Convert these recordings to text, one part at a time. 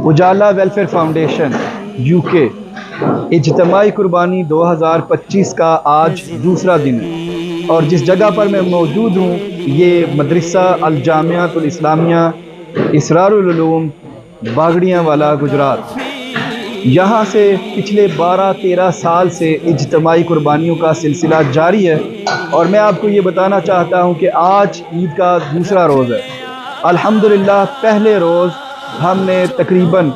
اجالا welfare foundation UK اجتماعی قربانی 2025 کا آج دوسرا دن ہے، اور جس جگہ پر میں موجود ہوں یہ مدرسہ الجامعۃ الاسلامیہ اسرار العلوم باگڑیاں والا گجرات۔ یہاں سے پچھلے 12-13 سال سے اجتماعی قربانیوں کا سلسلہ جاری ہے، اور میں آپ کو یہ بتانا چاہتا ہوں کہ آج عید کا دوسرا روز ہے۔ الحمدللہ پہلے روز ہم نے تقریباً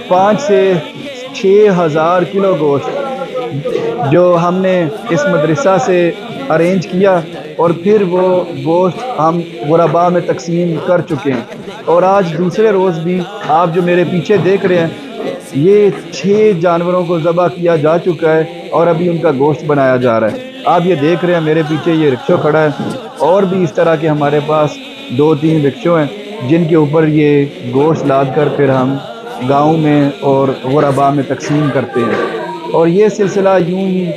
5 سے 6 ہزار کلو گوشت جو ہم نے اس مدرسہ سے ارینج کیا، اور پھر وہ گوشت ہم غرباء میں تقسیم کر چکے ہیں۔ اور آج دوسرے روز بھی آپ جو میرے پیچھے دیکھ رہے ہیں یہ 6 جانوروں کو ذبح کیا جا چکا ہے، اور ابھی ان کا گوشت بنایا جا رہا ہے۔ آپ یہ دیکھ رہے ہیں میرے پیچھے یہ رکشہ کھڑا ہے، اور بھی اس طرح کے ہمارے پاس 2-3 رکشوں ہیں جن کے اوپر یہ گوشت لاد کر پھر ہم گاؤں میں اور غرباء میں تقسیم کرتے ہیں، اور یہ سلسلہ یوں ہی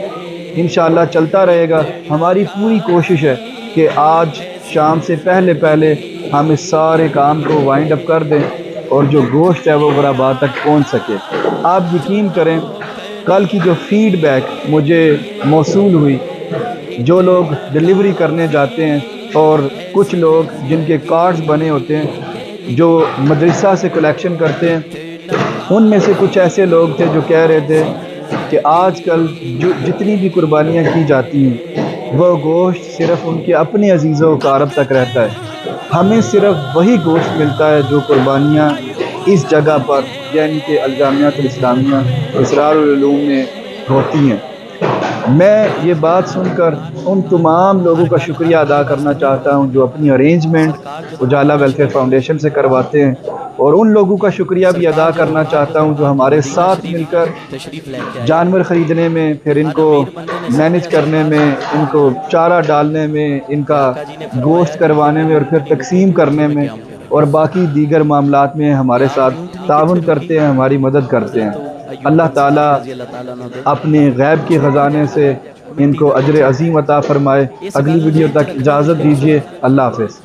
انشاءاللہ چلتا رہے گا۔ ہماری پوری کوشش ہے کہ آج شام سے پہلے ہم اس سارے کام کو وائنڈ اپ کر دیں اور جو گوشت ہے وہ غرباء تک پہنچ سکے۔ آپ یقین کریں کل کی جو فیڈ بیک مجھے موصول ہوئی، جو لوگ ڈلیوری کرنے جاتے ہیں اور کچھ لوگ جن کے کارڈز بنے ہوتے ہیں جو مدرسہ سے کلیکشن کرتے ہیں، ان میں سے کچھ ایسے لوگ تھے جو کہہ رہے تھے کہ آج کل جو جتنی بھی قربانیاں کی جاتی ہیں وہ گوشت صرف ان کے اپنے عزیزوں و اقارب تک رہتا ہے، ہمیں صرف وہی گوشت ملتا ہے جو قربانیاں اس جگہ پر یعنی کہ الجامعۃ الاسلامیہ اسرار العلوم میں ہوتی ہیں۔ میں یہ بات سن کر ان تمام لوگوں کا شکریہ ادا کرنا چاہتا ہوں جو اپنی ارینجمنٹ اجالا ویلفیئر فاؤنڈیشن سے کرواتے ہیں، اور ان لوگوں کا شکریہ بھی ادا کرنا چاہتا ہوں جو ہمارے ساتھ مل کر جانور خریدنے میں، پھر ان کو مینج کرنے میں، ان کو چارہ ڈالنے میں، ان کا گوشت کروانے میں، اور پھر تقسیم کرنے میں اور باقی دیگر معاملات میں ہمارے ساتھ تعاون کرتے ہیں، ہماری مدد کرتے ہیں۔ اللہ تعالیٰ اپنے غیب کے خزانے سے ان کو اجر عظیم عطا فرمائے۔ اگلی ویڈیو تک اجازت دیجیے، اللہ حافظ۔